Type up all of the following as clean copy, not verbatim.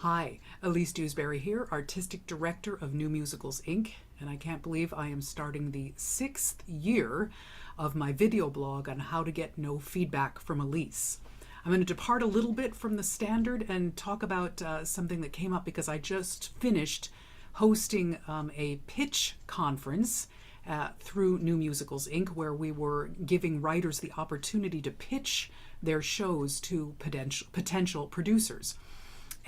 Hi, Elise Dewsberry here, Artistic Director of New Musicals Inc., and I can't believe I am starting the 6th year of my video blog on how to get no feedback from Elise. I'm going to depart a little bit from the standard and talk about something that came up because I just finished hosting a pitch conference through New Musicals Inc., where we were giving writers the opportunity to pitch their shows to potential producers.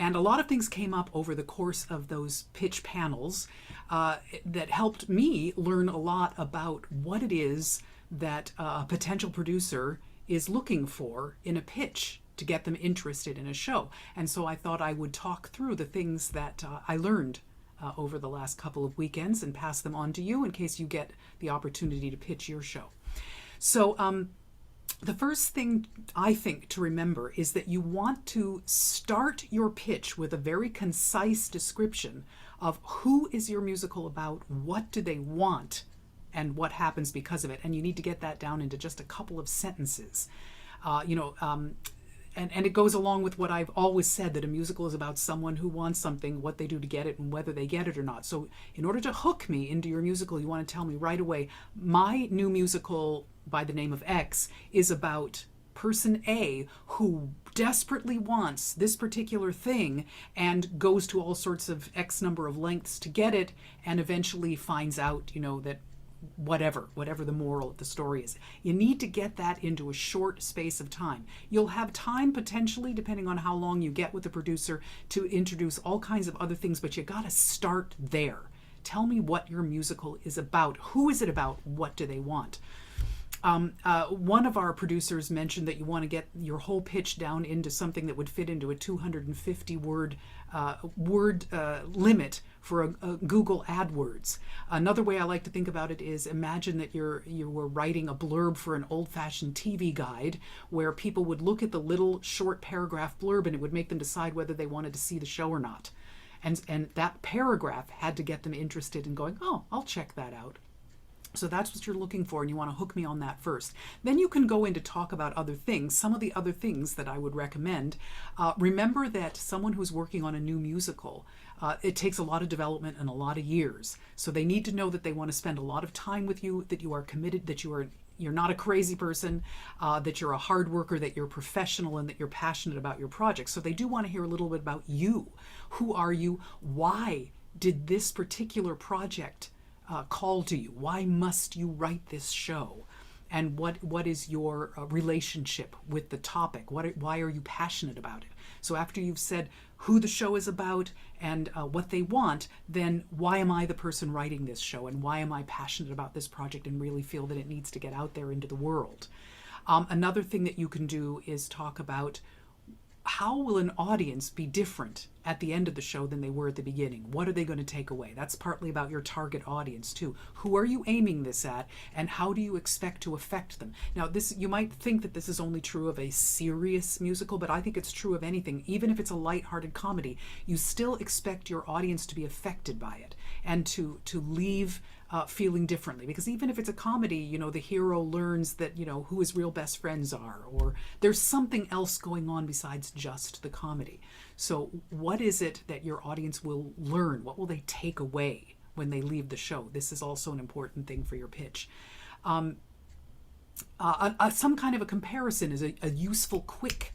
And a lot of things came up over the course of those pitch panels that helped me learn a lot about what it is that a potential producer is looking for in a pitch to get them interested in a show. And so I thought I would talk through the things that I learned over the last couple of weekends and pass them on to you in case you get the opportunity to pitch your show. So the first thing I think to remember is that you want to start your pitch with a very concise description of who is your musical about, what do they want, and what happens because of it. And you need to get that down into just a couple of sentences. And it goes along with what I've always said, that a musical is about someone who wants something, what they do to get it, and whether they get it or not. So in order to hook me into your musical, you want to tell me right away, my new musical by the name of X is about person A who desperately wants this particular thing and goes to all sorts of X number of lengths to get it, and eventually finds out, that whatever the moral of the story is. You need to get that into a short space of time. You'll have time potentially, depending on how long you get with the producer, to introduce all kinds of other things, but you got to start there. Tell me what your musical is about. Who is it about? What do they want? One of our producers mentioned that you want to get your whole pitch down into something that would fit into a 250 word limit for a Google AdWords. Another way I like to think about it is, imagine that you were writing a blurb for an old-fashioned TV guide where people would look at the little short paragraph blurb and it would make them decide whether they wanted to see the show or not. And that paragraph had to get them interested in going, oh, I'll check that out. So that's what you're looking for, and you want to hook me on that first. Then you can go in to talk about other things. Some of the other things that I would recommend, remember that someone who's working on a new musical, it takes a lot of development and a lot of years. So they need to know that they want to spend a lot of time with you, that you are committed, that you're not a crazy person, that you're a hard worker, that you're professional, and that you're passionate about your project. So they do want to hear a little bit about you. Who are you? Why did this particular project call to you? Why must you write this show? And what is your relationship with the topic? Why are you passionate about it? So after you've said who the show is about and what they want, then why am I the person writing this show, and why am I passionate about this project and really feel that it needs to get out there into the world? Another thing that you can do is talk about, how will an audience be different at the end of the show than they were at the beginning? What are they going to take away? That's partly about your target audience too. Who are you aiming this at, and how do you expect to affect them? Now, you might think that this is only true of a serious musical, but I think it's true of anything. Even if it's a lighthearted comedy, you still expect your audience to be affected by it and to leave feeling differently. Because even if it's a comedy, the hero learns that, who his real best friends are, or there's something else going on besides just the comedy. So what is it that your audience will learn? What will they take away when they leave the show? This is also an important thing for your pitch. Some kind of a comparison is a useful, quick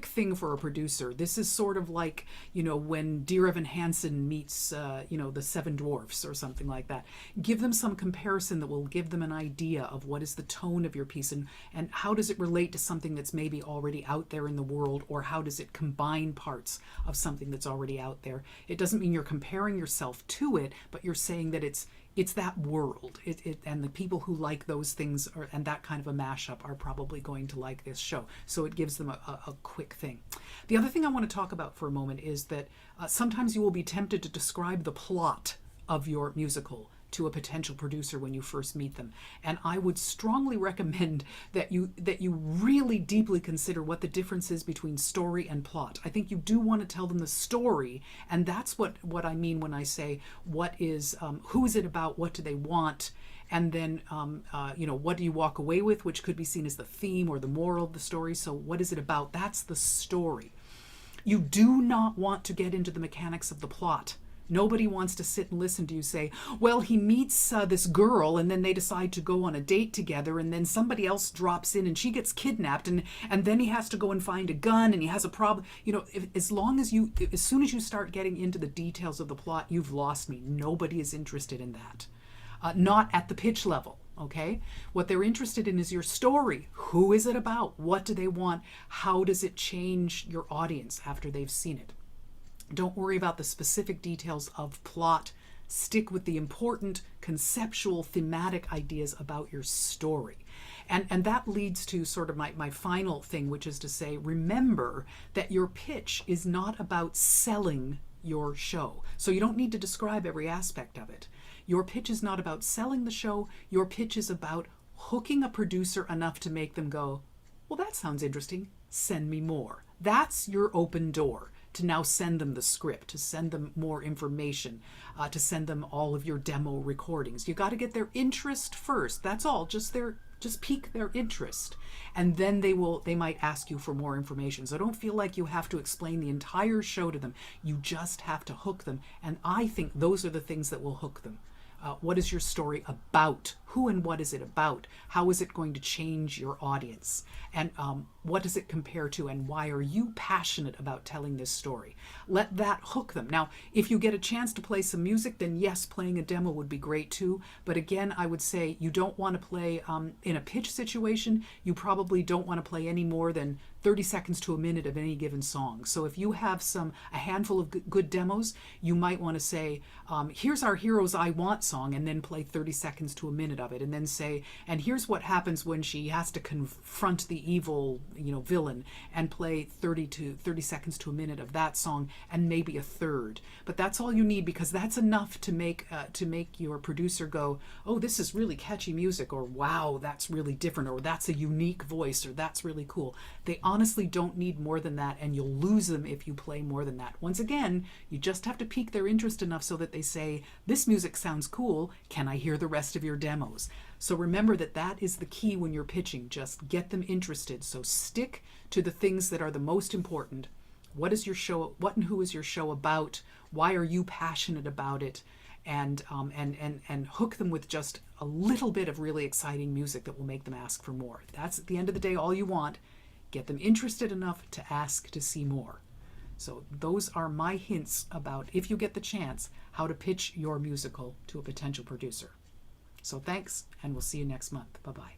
thing for a producer. This is sort of like, when Dear Evan Hansen meets, the Seven Dwarfs or something like that. Give them some comparison that will give them an idea of what is the tone of your piece, and how does it relate to something that's maybe already out there in the world, or how does it combine parts of something that's already out there. It doesn't mean you're comparing yourself to it, but you're saying that it's that world, and the people who like those things and that kind of a mashup are probably going to like this show. So it gives them a quick thing. The other thing I want to talk about for a moment is that sometimes you will be tempted to describe the plot of your musical to a potential producer when you first meet them. And I would strongly recommend that you really deeply consider what the difference is between story and plot. I think you do want to tell them the story, and that's what I mean when I say who is it about, what do they want, and then what do you walk away with, which could be seen as the theme or the moral of the story. So what is it about? That's the story. You do not want to get into the mechanics of the plot. Nobody wants to sit and listen to you say, well, he meets this girl and then they decide to go on a date together and then somebody else drops in and she gets kidnapped and then he has to go and find a gun and he has a problem. You know, as soon as you start getting into the details of the plot, you've lost me. Nobody is interested in that. Not at the pitch level. Okay? What they're interested in is your story. Who is it about? What do they want? How does it change your audience after they've seen it? Don't worry about the specific details of plot. Stick with the important conceptual thematic ideas about your story. And that leads to sort of my final thing, which is to say, remember that your pitch is not about selling your show. So you don't need to describe every aspect of it. Your pitch is not about selling the show. Your pitch is about hooking a producer enough to make them go, well, that sounds interesting. Send me more. That's your open door to now send them the script, to send them more information, to send them all of your demo recordings. You got to get their interest first. That's all. Just pique their interest, and then they might ask you for more information. So don't feel like you have to explain the entire show to them. You just have to hook them, and I think those are the things that will hook them. What is your story about? Who and what is it about? How is it going to change your audience? And what does it compare to? And why are you passionate about telling this story? Let that hook them. Now, if you get a chance to play some music, then yes, playing a demo would be great too. But again, I would say you don't want to play in a pitch situation. You probably don't want to play any more than 30 seconds to a minute of any given song. So if you have a handful of good demos, you might want to say, here's our Heroes I Want song, and then play 30 seconds to a minute of it, and then say, and here's what happens when she has to confront the evil, villain, and play 30 seconds to a minute of that song, and maybe a third. But that's all you need, because that's enough to make your producer go, oh, this is really catchy music, or wow, that's really different, or that's a unique voice, or that's really cool. They honestly don't need more than that, and you'll lose them if you play more than that. Once again, you just have to pique their interest enough so that they say, this music sounds cool, can I hear the rest of your demos? So remember that is the key when you're pitching. Just get them interested. So stick to the things that are the most important. What is your show? What and who is your show about? Why are you passionate about it? And hook them with just a little bit of really exciting music that will make them ask for more. That's at the end of the day all you want. Get them interested enough to ask to see more. So those are my hints about, if you get the chance, how to pitch your musical to a potential producer. So thanks, and we'll see you next month. Bye-bye.